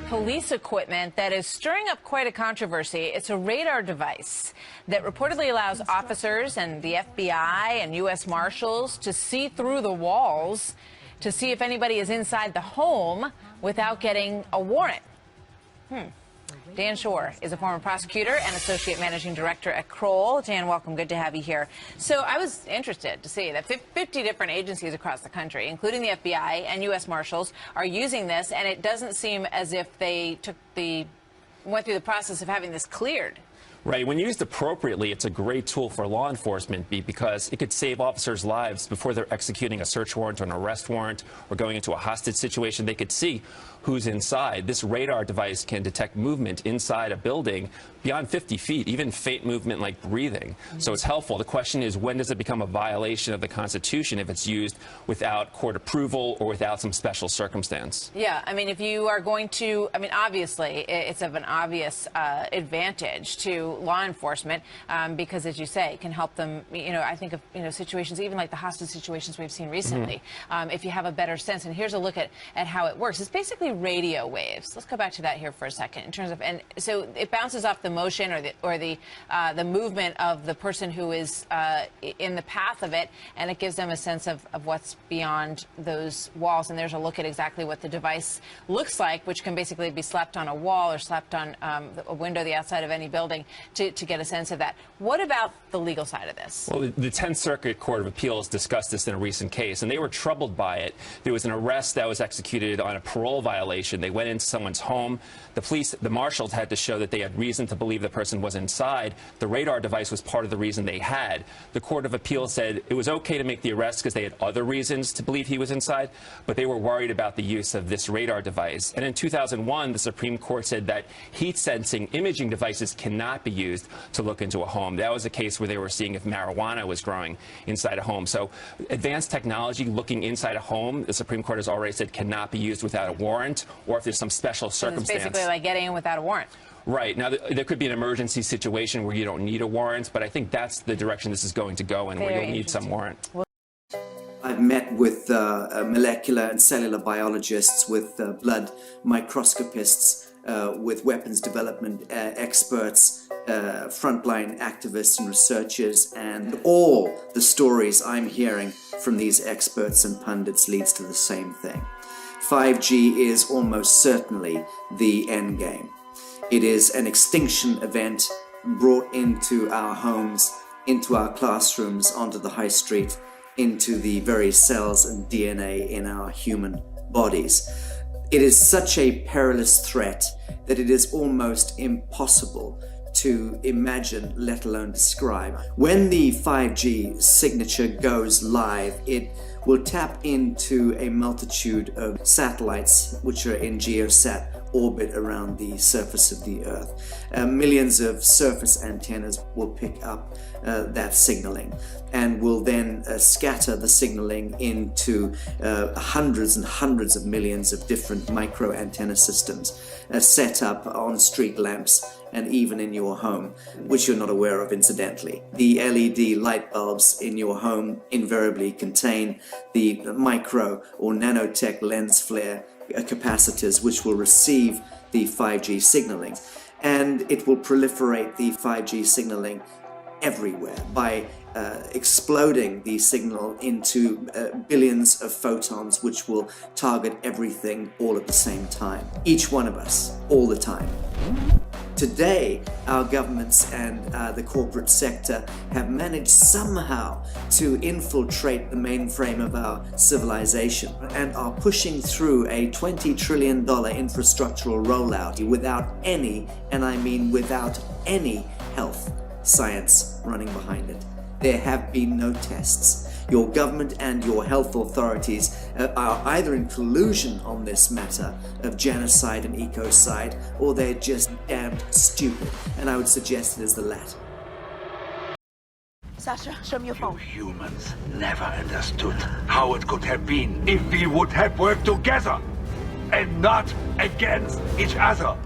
police equipment that is stirring up quite a controversy. It's a radar device that reportedly allows officers and the FBI and U.S. Marshals to see through the walls to see if anybody is inside the home without getting a warrant. Dan Shore is a former prosecutor and associate managing director at Kroll. Dan, welcome. Good to have you here. So I was interested to see that 50 different agencies across the country, including the FBI and U.S. Marshals, are using this, and it doesn't seem as if they went through the process of having this cleared. Right. When used appropriately, it's a great tool for law enforcement because it could save officers' lives before they're executing a search warrant or an arrest warrant or going into a hostage situation. They could see who's inside. This radar device can detect movement inside a building beyond 50 feet, even faint movement like breathing. So it's helpful. The question is, when does it become a violation of the Constitution if it's used without court approval or without some special circumstance? Yeah, I mean, if you are going to, I mean, obviously, it's of an obvious advantage to law enforcement because, as you say, it can help them, I think of, situations, even like the hostage situations we've seen recently, if you have a better sense. And here's a look at how it works. It's basically radio waves. Let's go back to that here for a second in terms of, and so it bounces off the motion or the movement of the person who is in the path of it, and it gives them a sense of what's beyond those walls. And there's a look at exactly what the device looks like, which can basically be slapped on a wall or slapped on a window, the outside of any building, to get a sense of that. What about the legal side of this? Well, the 10th Circuit Court of Appeals discussed this in a recent case, and they were troubled by it. There was an arrest that was executed on a parole violation. They went into someone's home. The marshals had to show that they had reason to believe the person was inside. The radar device was part of the reason they had. The Court of Appeals said it was okay to make the arrest because they had other reasons to believe he was inside, but they were worried about the use of this radar device. And in 2001, the Supreme Court said that heat-sensing imaging devices cannot be used to look into a home. That was a case where they were seeing if marijuana was growing inside a home. So advanced technology looking inside a home, the Supreme Court has already said cannot be used without a warrant or if there's some special circumstance. It's basically like getting in without a warrant. Right. Now, there could be an emergency situation where you don't need a warrant, but I think that's the direction this is going to go in, where you'll need some warrant. I've met with molecular and cellular biologists, with blood microscopists, with weapons development experts, frontline activists and researchers, and all the stories I'm hearing from these experts and pundits leads to the same thing. 5G is almost certainly the end game. It is an extinction event brought into our homes, into our classrooms, onto the high street, into the very cells and DNA in our human bodies. It is such a perilous threat that it is almost impossible to imagine, let alone describe. When the 5G signature goes live, it will tap into a multitude of satellites which are in geosat orbit around the surface of the Earth. Millions of surface antennas will pick up that signaling and will then scatter the signaling into hundreds and hundreds of millions of different micro antenna systems set up on street lamps and even in your home, which you're not aware of incidentally. The LED light bulbs in your home invariably contain the micro or nanotech lens flare capacitors, which will receive the 5G signaling, and it will proliferate the 5G signaling everywhere by exploding the signal into billions of photons, which will target everything all at the same time. Each one of us, all the time. Today, our governments and the corporate sector have managed somehow to infiltrate the mainframe of our civilization and are pushing through a $20 trillion infrastructural rollout without any, and I mean without any, health science running behind it. There have been no tests. Your government and your health authorities are either in collusion on this matter of genocide and ecocide, or they're just damned stupid. And I would suggest it is the latter. Sasha, show me your phone. You humans never understood how it could have been if we would have worked together and not against each other.